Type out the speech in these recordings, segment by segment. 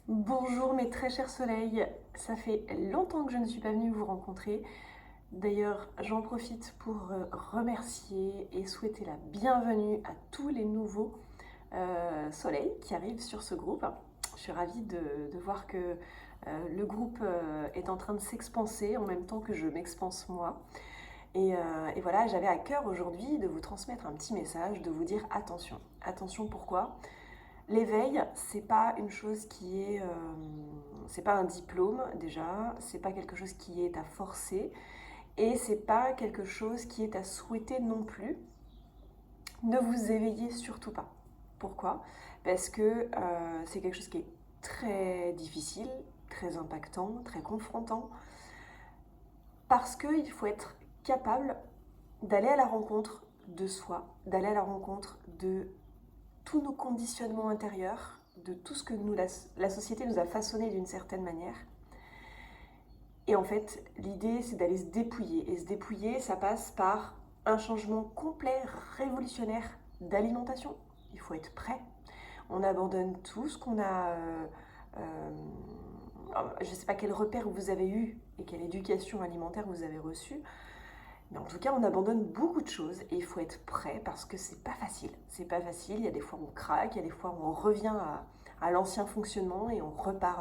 Bonjour mes très chers soleils, ça fait longtemps que je ne suis pas venue vous rencontrer. D'ailleurs, j'en profite pour remercier et souhaiter la bienvenue à tous les nouveaux soleils qui arrivent sur ce groupe. Je suis ravie de voir que le groupe est en train de s'expanser en même temps que je m'expanse moi. Et voilà, j'avais à cœur aujourd'hui de vous transmettre un petit message, de vous dire attention. Attention pourquoi? L'éveil, c'est pas une chose qui est, c'est pas un diplôme déjà, c'est pas quelque chose qui est à forcer, et c'est pas quelque chose qui est à souhaiter non plus. Ne vous éveillez surtout pas. Pourquoi? Parce que c'est quelque chose qui est très difficile, très impactant, très confrontant, parce qu'il faut être capable d'aller à la rencontre de soi, d'aller à la rencontre de tous nos conditionnements intérieurs, de tout ce que la société nous a façonné d'une certaine manière. Et en fait, l'idée, c'est d'aller se dépouiller. Et se dépouiller, ça passe par un changement complet, révolutionnaire d'alimentation. Il faut être prêt. On abandonne tout ce qu'on a... je ne sais pas quel repère vous avez eu et quelle éducation alimentaire vous avez reçue, mais en tout cas, on abandonne beaucoup de choses et il faut être prêt parce que c'est pas facile. C'est pas facile, il y a des fois où on craque, il y a des fois où on revient à l'ancien fonctionnement et on repart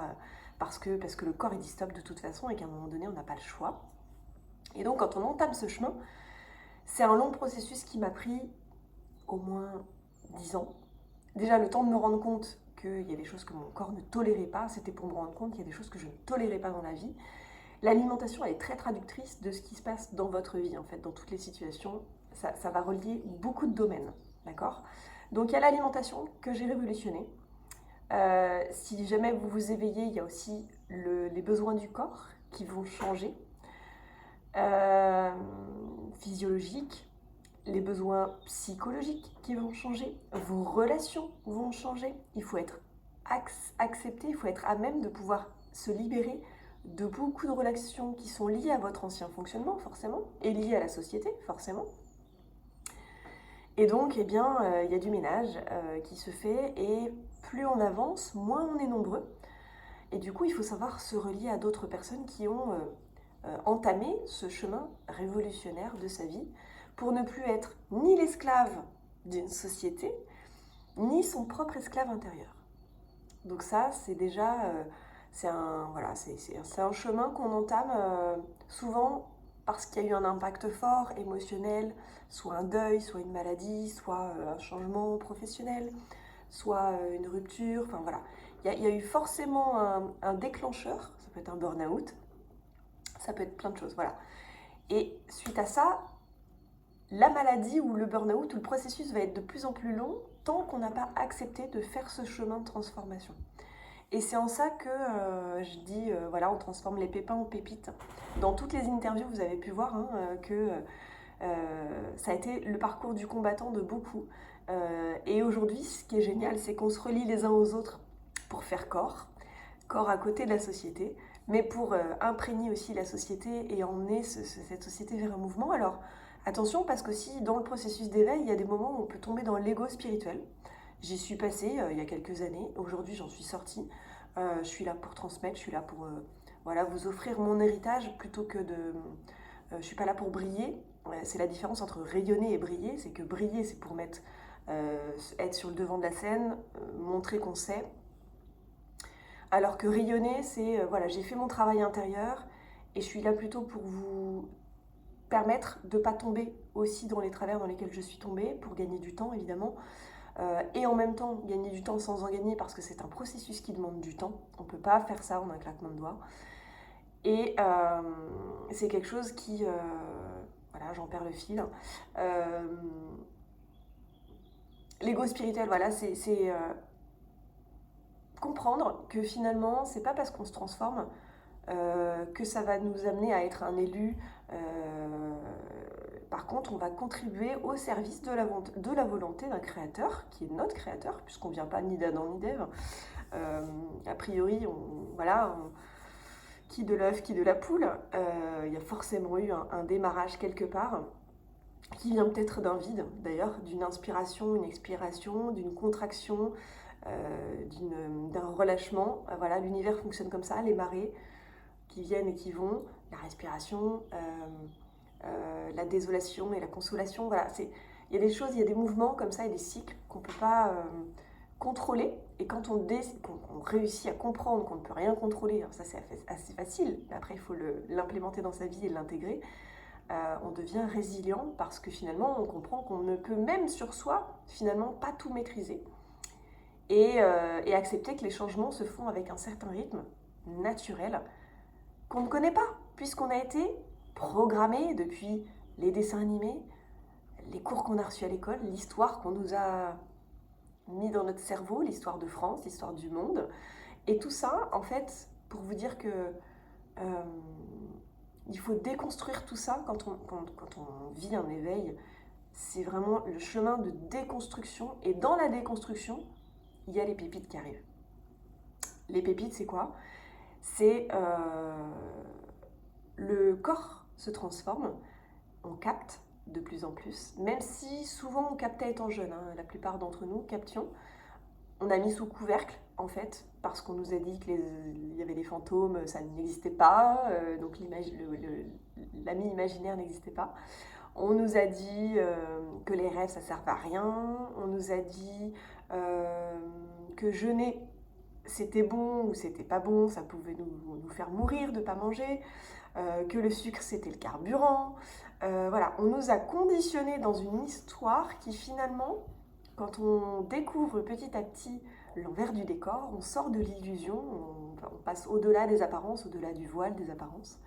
parce que le corps il dit stop de toute façon et qu'à un moment donné, on n'a pas le choix. Et donc, quand on entame ce chemin, c'est un long processus qui m'a pris au moins 10 ans. Déjà, le temps de me rendre compte qu'il y a des choses que mon corps ne tolérait pas, c'était pour me rendre compte qu'il y a des choses que je ne tolérais pas dans la vie. L'alimentation, elle est très traductrice de ce qui se passe dans votre vie, en fait, dans toutes les situations. Ça va relier beaucoup de domaines, d'accord? Donc, il y a l'alimentation que j'ai révolutionnée. Si jamais vous vous éveillez, il y a aussi les besoins du corps qui vont changer. Euh, Physiologiques, les besoins psychologiques qui vont changer, vos relations vont changer. Il faut être accepté, il faut être à même de pouvoir se libérer de beaucoup de relations qui sont liées à votre ancien fonctionnement, forcément, et liées à la société, forcément. Et donc, eh bien, il y a du ménage qui se fait, et plus on avance, moins on est nombreux. Et du coup, il faut savoir se relier à d'autres personnes qui ont entamé ce chemin révolutionnaire de sa vie pour ne plus être ni l'esclave d'une société, ni son propre esclave intérieur. Donc ça, c'est déjà, c'est un chemin qu'on entame souvent parce qu'il y a eu un impact fort, émotionnel, soit un deuil, soit une maladie, soit un changement professionnel, soit une rupture, enfin voilà. Il y a eu forcément un déclencheur, ça peut être un burn-out, ça peut être plein de choses, voilà. Et suite à ça, la maladie ou le burn-out ou le processus va être de plus en plus long tant qu'on n'a pas accepté de faire ce chemin de transformation. Et c'est en ça que je dis, voilà, on transforme les pépins en pépites. Dans toutes les interviews, vous avez pu voir que ça a été le parcours du combattant de beaucoup. Et aujourd'hui, ce qui est génial, c'est qu'on se relie les uns aux autres pour faire corps, corps à côté de la société, mais pour imprégner aussi la société et emmener cette société vers un mouvement. Alors attention, parce qu'aussi dans le processus d'éveil, il y a des moments où on peut tomber dans l'ego spirituel. J'y suis passée il y a quelques années, aujourd'hui j'en suis sortie. Je suis là pour transmettre, je suis là pour voilà, vous offrir mon héritage plutôt que de... je suis pas là pour briller. C'est la différence entre rayonner et briller, c'est que briller c'est pour être sur le devant de la scène, montrer qu'on sait, alors que rayonner, c'est, voilà, j'ai fait mon travail intérieur et je suis là plutôt pour vous permettre de ne pas tomber aussi dans les travers dans lesquels je suis tombée, pour gagner du temps évidemment, et en même temps gagner du temps sans en gagner parce que c'est un processus qui demande du temps. On ne peut pas faire ça en un claquement de doigts. Et c'est quelque chose qui... voilà, j'en perds le fil. Euh, L'ego spirituel, voilà, c'est comprendre que finalement, c'est pas parce qu'on se transforme que ça va nous amener à être un élu. Par contre, on va contribuer au service de la volonté d'un créateur, qui est notre créateur, puisqu'on ne vient pas ni d'Adam ni d'Ève. A priori, qui de l'œuf, qui de la poule. Il y a forcément eu un démarrage quelque part, qui vient peut-être d'un vide, d'ailleurs, d'une inspiration, une expiration, d'une contraction, d'un relâchement. Voilà, l'univers fonctionne comme ça, les marées qui viennent et qui vont, la respiration, la désolation et la consolation. Voilà, il y a des choses, il y a des mouvements comme ça et des cycles qu'on ne peut pas contrôler. Et quand on réussit à comprendre qu'on ne peut rien contrôler, alors ça c'est assez facile, mais après il faut l'implémenter dans sa vie et l'intégrer, on devient résilient parce que finalement on comprend qu'on ne peut même sur soi finalement pas tout maîtriser. Et accepter que les changements se font avec un certain rythme naturel qu'on ne connaît pas, puisqu'on a été programmé depuis les dessins animés, les cours qu'on a reçus à l'école, l'histoire qu'on nous a mis dans notre cerveau, l'histoire de France, l'histoire du monde. Et tout ça, en fait, pour vous dire que il faut déconstruire tout ça quand on vit un éveil. C'est vraiment le chemin de déconstruction. Et dans la déconstruction, il y a les pépites qui arrivent. Les pépites, c'est quoi? C'est le corps se transforme, on capte de plus en plus, même si souvent on captait étant jeune, la plupart d'entre nous captions. On a mis sous couvercle, en fait, parce qu'on nous a dit qu'il y avait des fantômes, ça n'existait pas, donc l'ami imaginaire n'existait pas. On nous a dit que les rêves, ça ne servait à rien. On nous a dit que jeûner, c'était bon ou c'était pas bon, ça pouvait nous faire mourir de ne pas manger, que le sucre, c'était le carburant. Voilà, on nous a conditionnés dans une histoire qui finalement, quand on découvre petit à petit l'envers du décor, on sort de l'illusion, on passe au-delà des apparences, au-delà du voile des apparences,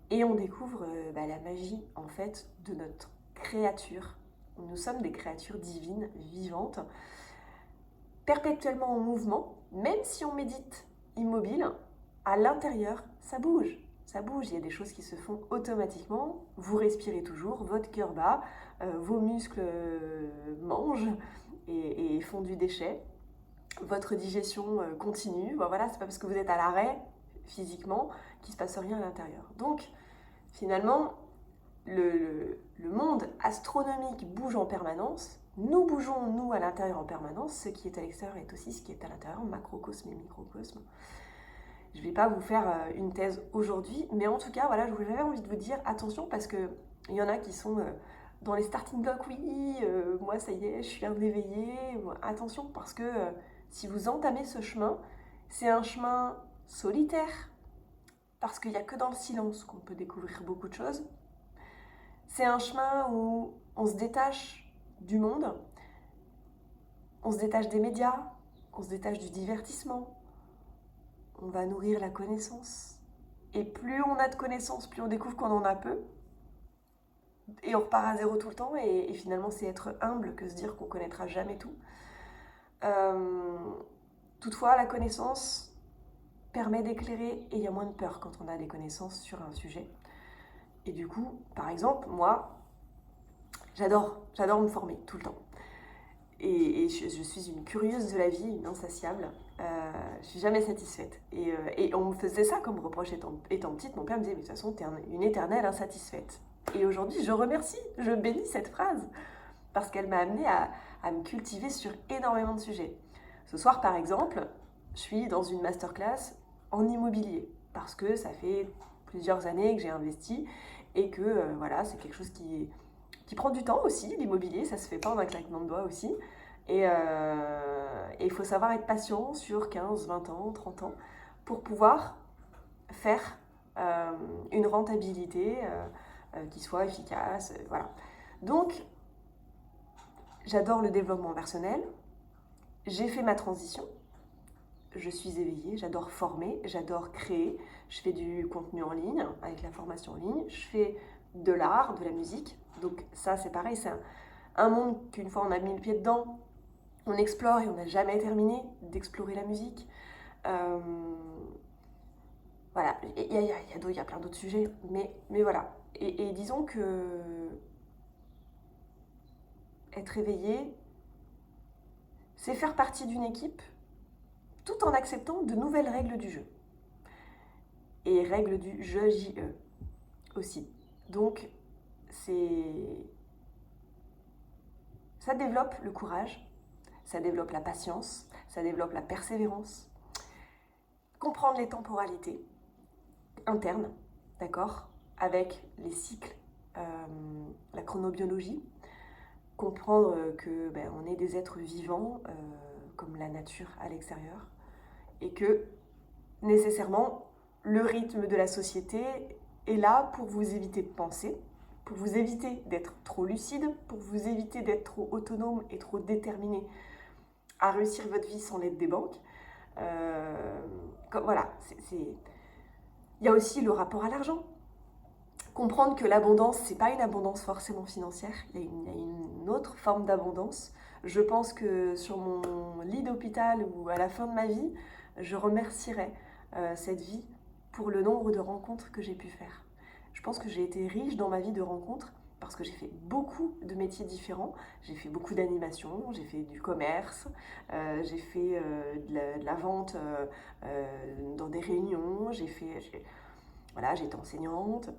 et on découvre la magie en fait de notre créature. Nous sommes des créatures divines, vivantes, perpétuellement en mouvement, même si on médite immobile, à l'intérieur, ça bouge. Ça bouge, il y a des choses qui se font automatiquement, vous respirez toujours, votre cœur bat, vos muscles mangent et font du déchet, votre digestion continue, voilà, c'est pas parce que vous êtes à l'arrêt physiquement qu'il ne se passe rien à l'intérieur. Donc finalement, le monde astronomique bouge en permanence, nous bougeons nous à l'intérieur en permanence, ce qui est à l'extérieur est aussi ce qui est à l'intérieur, macrocosme et microcosme. Je ne vais pas vous faire une thèse aujourd'hui, mais en tout cas, voilà, j'avais envie de vous dire attention parce qu'il y en a qui sont dans les starting blocks, oui, moi ça y est, je suis un éveillé. Attention parce que si vous entamez ce chemin, c'est un chemin solitaire, parce qu'il n'y a que dans le silence qu'on peut découvrir beaucoup de choses. C'est un chemin où on se détache du monde, on se détache des médias, on se détache du divertissement. On va nourrir la connaissance. Et plus on a de connaissances, plus on découvre qu'on en a peu. Et on repart à zéro tout le temps. Et finalement, c'est être humble que se dire qu'on connaîtra jamais tout. Toutefois, la connaissance permet d'éclairer et il y a moins de peur quand on a des connaissances sur un sujet. Et du coup, par exemple, moi, j'adore me former tout le temps. Et je suis une curieuse de la vie, une insatiable. Je suis jamais satisfaite. Et on me faisait ça comme reproche étant petite. Mon père me disait, mais de toute façon, t'es une éternelle insatisfaite. Et aujourd'hui, je remercie, je bénis cette phrase. Parce qu'elle m'a amenée à me cultiver sur énormément de sujets. Ce soir, par exemple, je suis dans une masterclass en immobilier. Parce que ça fait plusieurs années que j'ai investi. Et que voilà, c'est quelque chose qui prend du temps aussi, l'immobilier, ça se fait pas en un claquement de doigts aussi. Et il faut savoir être patient sur 15, 20 ans, 30 ans pour pouvoir faire une rentabilité qui soit efficace. Voilà. Donc, j'adore le développement personnel. J'ai fait ma transition. Je suis éveillée, j'adore former, j'adore créer. Je fais du contenu en ligne, avec la formation en ligne. Je fais de l'art, de la musique. Donc ça, c'est pareil, c'est un monde qu'une fois on a mis le pied dedans, on explore et on n'a jamais terminé d'explorer la musique. Voilà, il y a plein d'autres sujets, mais voilà. Et disons que être éveillé, c'est faire partie d'une équipe tout en acceptant de nouvelles règles du jeu. Et règles du jeu JE aussi. Donc, ça développe le courage, ça développe la patience, ça développe la persévérance, comprendre les temporalités internes, d'accord, avec les cycles, la chronobiologie, comprendre que on est des êtres vivants comme la nature à l'extérieur et que nécessairement le rythme de la société est là pour vous éviter de penser, pour vous éviter d'être trop lucide, pour vous éviter d'être trop autonome et trop déterminé à réussir votre vie sans l'aide des banques. Voilà, il y a aussi le rapport à l'argent. Comprendre que l'abondance, c'est pas une abondance forcément financière, il y a une autre forme d'abondance. Je pense que sur mon lit d'hôpital ou à la fin de ma vie, je remercierai cette vie pour le nombre de rencontres que j'ai pu faire. Je pense que j'ai été riche dans ma vie de rencontres parce que j'ai fait beaucoup de métiers différents. J'ai fait beaucoup d'animation, j'ai fait du commerce, j'ai fait de la vente dans des réunions, voilà, j'ai été enseignante,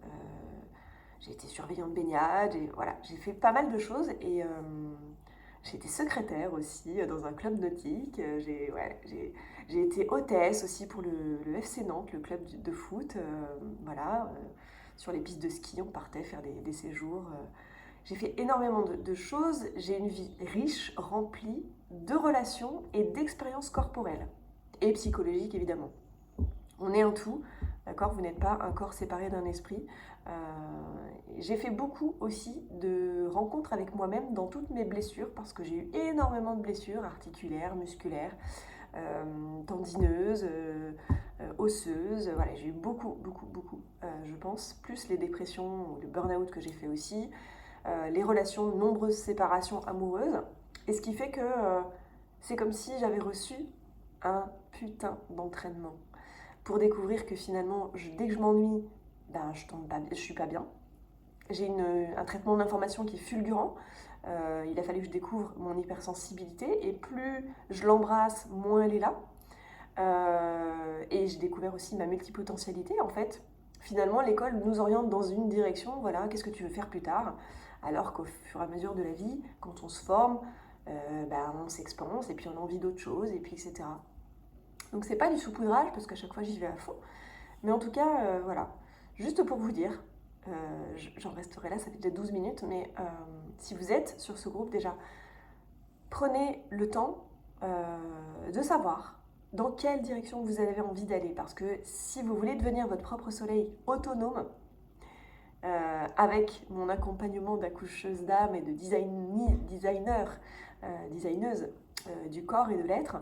j'ai été surveillante de baignade, voilà, j'ai fait pas mal de choses et j'ai été secrétaire aussi dans un club nautique. J'ai été hôtesse aussi pour le FC Nantes, le club de foot. Voilà, sur les pistes de ski, on partait faire des séjours. J'ai fait énormément de choses. J'ai une vie riche, remplie de relations et d'expériences corporelles et psychologiques évidemment. On est un tout, d'accord? Vous n'êtes pas un corps séparé d'un esprit. J'ai fait beaucoup aussi de rencontres avec moi-même dans toutes mes blessures parce que j'ai eu énormément de blessures articulaires, musculaires, tendineuses, osseuses. Voilà, j'ai eu beaucoup, je pense, plus les dépressions ou le burn-out que j'ai fait aussi, les relations, nombreuses séparations amoureuses. Et ce qui fait que c'est comme si j'avais reçu un putain d'entraînement pour découvrir que finalement, dès que je m'ennuie, je suis pas bien. J'ai un traitement d'information qui est fulgurant. Il a fallu que je découvre mon hypersensibilité et plus je l'embrasse, moins elle est là. Et j'ai découvert aussi ma multipotentialité. En fait, finalement, l'école nous oriente dans une direction. Voilà, qu'est-ce que tu veux faire plus tard? Alors qu'au fur et à mesure de la vie, quand on se forme, on s'expanse et puis on a envie d'autre chose, et puis etc. Donc c'est pas du saupoudrage parce qu'à chaque fois j'y vais à fond. Mais en tout cas, voilà. Juste pour vous dire, j'en resterai là, ça fait déjà 12 minutes, mais si vous êtes sur ce groupe déjà, prenez le temps de savoir dans quelle direction vous avez envie d'aller. Parce que si vous voulez devenir votre propre soleil autonome, avec mon accompagnement d'accoucheuse d'âme et de designeuse du corps et de l'être,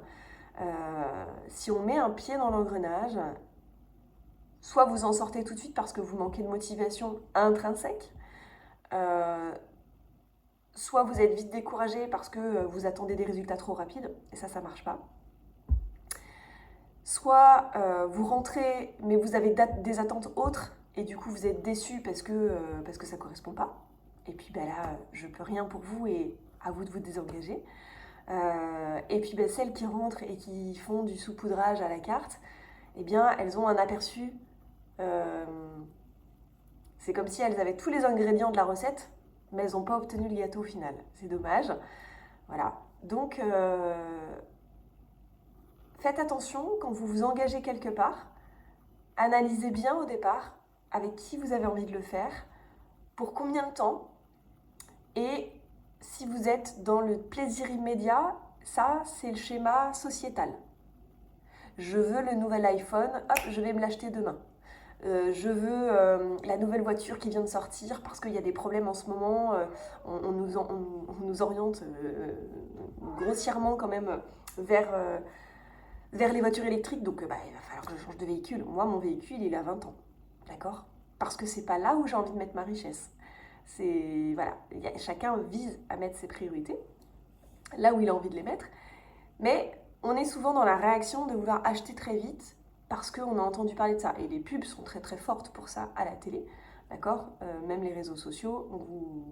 si on met un pied dans l'engrenage, soit vous en sortez tout de suite parce que vous manquez de motivation intrinsèque, soit vous êtes vite découragé parce que vous attendez des résultats trop rapides, et ça marche pas. Soit vous rentrez, mais vous avez des attentes autres, et du coup vous êtes déçu parce que ça correspond pas. Et puis là, je peux rien pour vous, et à vous de vous désengager. Et puis celles qui rentrent et qui font du saupoudrage à la carte, eh bien elles ont un aperçu. C'est comme si elles avaient tous les ingrédients de la recette, mais elles n'ont pas obtenu le gâteau au final. C'est dommage. Voilà. Donc, faites attention quand vous vous engagez quelque part. Analysez bien au départ avec qui vous avez envie de le faire, pour combien de temps, et si vous êtes dans le plaisir immédiat, ça, c'est le schéma sociétal. Je veux le nouvel iPhone, hop, je vais me l'acheter demain. Je veux la nouvelle voiture qui vient de sortir parce qu'il y a des problèmes en ce moment. On nous oriente grossièrement quand même vers les voitures électriques. Donc il va falloir que je change de véhicule. Moi, mon véhicule, il a 20 ans. D'accord? Parce que c'est pas là où j'ai envie de mettre ma richesse. Voilà, chacun vise à mettre ses priorités là où il a envie de les mettre. Mais on est souvent dans la réaction de vouloir acheter très vite parce qu'on a entendu parler de ça. Et les pubs sont très très fortes pour ça à la télé, d'accord? Même les réseaux sociaux, on vous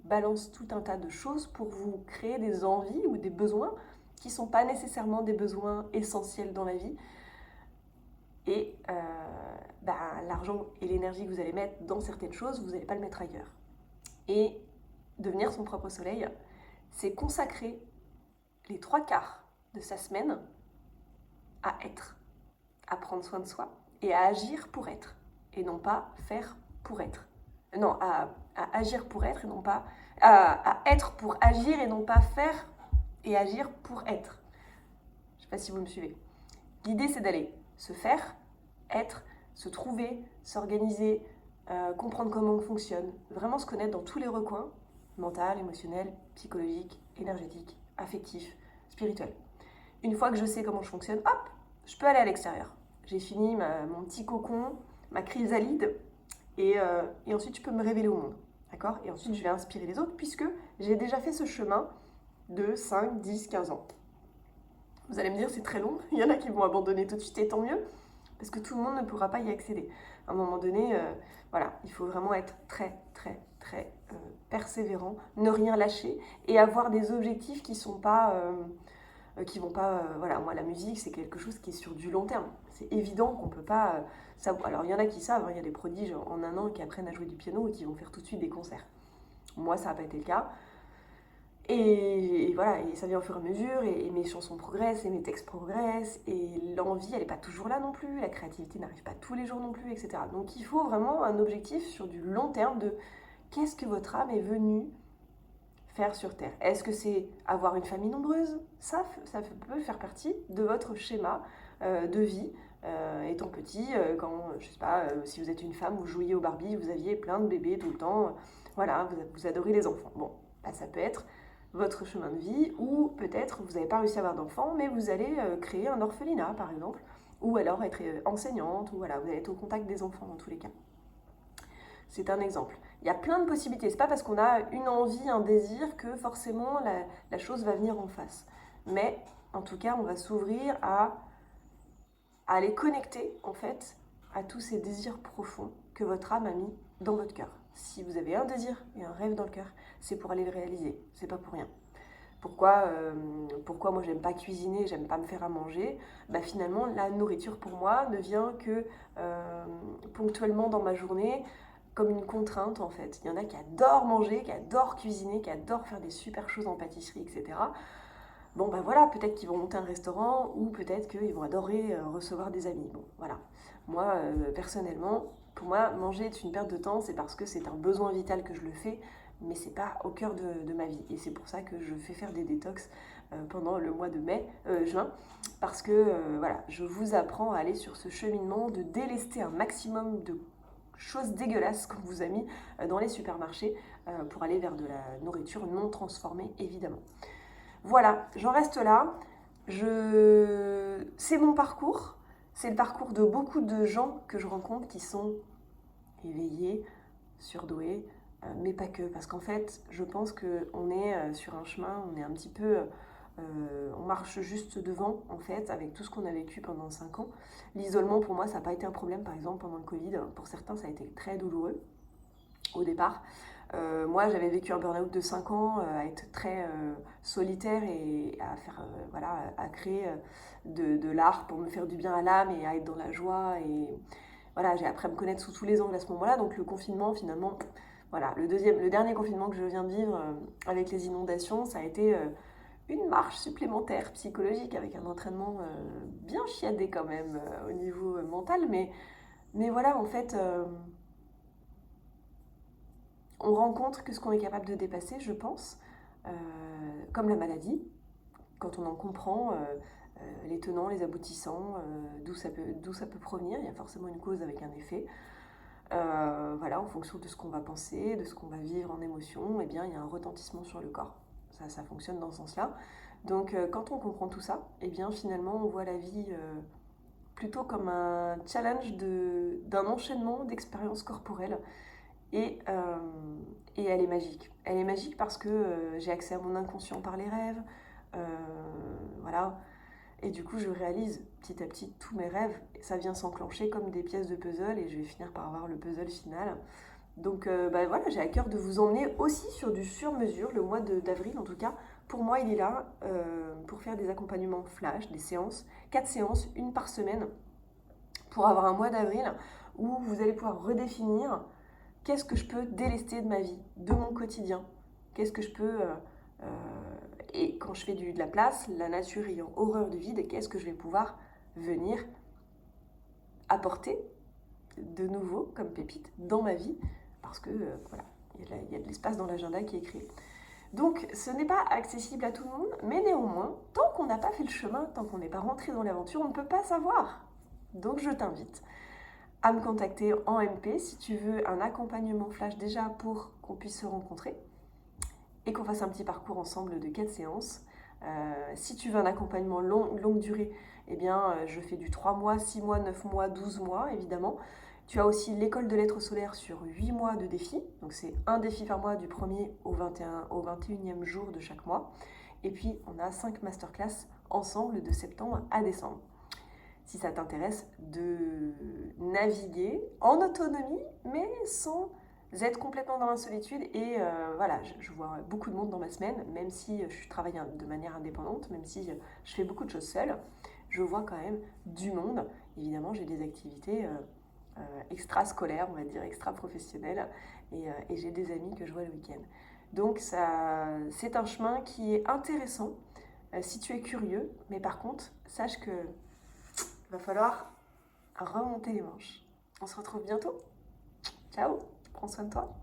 balance tout un tas de choses pour vous créer des envies ou des besoins qui ne sont pas nécessairement des besoins essentiels dans la vie. Et l'argent et l'énergie que vous allez mettre dans certaines choses, vous n'allez pas le mettre ailleurs. Et devenir son propre soleil, c'est consacrer les 3/4 de sa semaine à être, à prendre soin de soi et à agir pour être, et non pas faire pour être. Non, à agir pour être et non pas... à être pour agir et non pas faire et agir pour être. Je ne sais pas si vous me suivez. L'idée, c'est d'aller se faire, être, se trouver, s'organiser, comprendre comment on fonctionne, vraiment se connaître dans tous les recoins, mental, émotionnel, psychologique, énergétique, affectif, spirituel. Une fois que je sais comment je fonctionne, hop, je peux aller à l'extérieur. J'ai fini mon petit cocon, ma chrysalide, et ensuite je peux me révéler au monde. D'accord? Et ensuite je vais inspirer les autres, puisque j'ai déjà fait ce chemin de 5, 10, 15 ans. Vous allez me dire, c'est très long, il y en a qui vont abandonner tout de suite, et tant mieux, parce que tout le monde ne pourra pas y accéder. À un moment donné, voilà, il faut vraiment être très, très, très persévérant, ne rien lâcher, et avoir des objectifs qui sont pas... qui vont pas... voilà, moi, la musique, c'est quelque chose qui est sur du long terme. C'est évident qu'on peut pas... alors, il y en a qui savent, hein, il y a des prodiges en un an qui apprennent à jouer du piano et qui vont faire tout de suite des concerts. Moi, ça n'a pas été le cas. Et voilà, et ça vient au fur et à mesure, et mes chansons progressent, et mes textes progressent, et l'envie, elle n'est pas toujours là non plus, la créativité n'arrive pas tous les jours non plus, etc. Donc il faut vraiment un objectif sur du long terme de qu'est-ce que votre âme est venue faire sur Terre. Est-ce que c'est avoir une famille nombreuse? Ça peut faire partie de votre schéma de vie. Étant petit, quand, je sais pas, si vous êtes une femme, vous jouiez au Barbie, vous aviez plein de bébés tout le temps, voilà, vous adorez les enfants. Bon, bah, ça peut être votre chemin de vie, ou peut-être vous n'avez pas réussi à avoir d'enfants, mais vous allez créer un orphelinat, par exemple, ou alors être enseignante, ou voilà, vous allez être au contact des enfants dans tous les cas. C'est un exemple. Il y a plein de possibilités. C'est pas parce qu'on a une envie, un désir que forcément la chose va venir en face. Mais en tout cas, on va s'ouvrir à aller connecter en fait à tous ces désirs profonds que votre âme a mis dans votre cœur. Si vous avez un désir et un rêve dans le cœur, c'est pour aller le réaliser. C'est pas pour rien. Pourquoi moi j'aime pas cuisiner, j'aime pas me faire à manger? Bah finalement la nourriture pour moi ne vient que ponctuellement dans ma journée, comme une contrainte en fait. Il y en a qui adorent manger, qui adorent cuisiner, qui adorent faire des super choses en pâtisserie, etc. Bon ben voilà, peut-être qu'ils vont monter un restaurant ou peut-être qu'ils vont adorer recevoir des amis. Bon voilà. Moi personnellement, pour moi manger est une perte de temps, c'est parce que c'est un besoin vital que je le fais, mais c'est pas au cœur de ma vie. Et c'est pour ça que je fais faire des détox pendant le mois de juin, parce que voilà, je vous apprends à aller sur ce cheminement de délester un maximum de choses dégueulasses qu'on vous a mis dans les supermarchés pour aller vers de la nourriture non transformée, évidemment. Voilà, j'en reste là. C'est mon parcours. C'est le parcours de beaucoup de gens que je rencontre qui sont éveillés, surdoués, mais pas que. Parce qu'en fait, je pense qu'on est sur un chemin, on est un petit peu... on marche juste devant, en fait, avec tout ce qu'on a vécu pendant 5 ans. L'isolement, pour moi, ça n'a pas été un problème, par exemple, pendant le Covid. Pour certains, ça a été très douloureux au départ. Moi, j'avais vécu un burn-out de 5 ans, à être très solitaire et à faire, voilà, à créer de l'art pour me faire du bien à l'âme et à être dans la joie. Et voilà, j'ai appris à me connaître sous tous les angles à ce moment-là. Donc le confinement, finalement, voilà, le dernier confinement que je viens de vivre avec les inondations, ça a été une marche supplémentaire psychologique avec un entraînement bien chiadé quand même au niveau mental. Mais voilà, en fait, on rencontre que ce qu'on est capable de dépasser, je pense, comme la maladie, quand on en comprend les tenants, les aboutissants, d'où ça peut provenir. Il y a forcément une cause avec un effet. Voilà, en fonction de ce qu'on va penser, de ce qu'on va vivre en émotion, eh bien, il y a un retentissement sur le corps. Ça fonctionne dans ce sens-là. Donc, quand on comprend tout ça, eh bien, finalement, on voit la vie plutôt comme un challenge d'un enchaînement d'expériences corporelles. Et elle est magique. Elle est magique parce que j'ai accès à mon inconscient par les rêves. Voilà. Et du coup, je réalise petit à petit tous mes rêves. Ça vient s'enclencher comme des pièces de puzzle et je vais finir par avoir le puzzle final. Donc voilà, j'ai à cœur de vous emmener aussi sur du sur-mesure, le mois d'avril en tout cas. Pour moi, il est là pour faire des accompagnements flash, des séances, 4 séances, une par semaine, pour avoir un mois d'avril où vous allez pouvoir redéfinir qu'est-ce que je peux délester de ma vie, de mon quotidien. Qu'est-ce que je peux Et quand je fais de la place, la nature ayant horreur du vide, qu'est-ce que je vais pouvoir venir apporter de nouveau comme pépite dans ma vie, parce que voilà, il y a de l'espace dans l'agenda qui est créé. Donc ce n'est pas accessible à tout le monde, mais néanmoins, tant qu'on n'a pas fait le chemin, tant qu'on n'est pas rentré dans l'aventure, on ne peut pas savoir. Donc je t'invite à me contacter en MP si tu veux un accompagnement flash déjà pour qu'on puisse se rencontrer et qu'on fasse un petit parcours ensemble de 4 séances. Si tu veux un accompagnement longue durée, eh bien, je fais du 3 mois, 6 mois, 9 mois, 12 mois, évidemment. Tu as aussi l'école de lettres solaires sur 8 mois de défis. Donc, c'est un défi par mois du 1er au 21e jour de chaque mois. Et puis, on a 5 masterclass ensemble de septembre à décembre. Si ça t'intéresse de naviguer en autonomie, mais sans être complètement dans la solitude. Et voilà, je vois beaucoup de monde dans ma semaine, même si je travaille de manière indépendante, même si je fais beaucoup de choses seule, je vois quand même du monde. Évidemment, j'ai des activités extra-scolaires, on va dire, extra-professionnelles, et j'ai des amis que je vois le week-end. Donc c'est un chemin qui est intéressant si tu es curieux, mais par contre, sache que va falloir remonter les manches. On se retrouve bientôt. Ciao, prends soin de toi.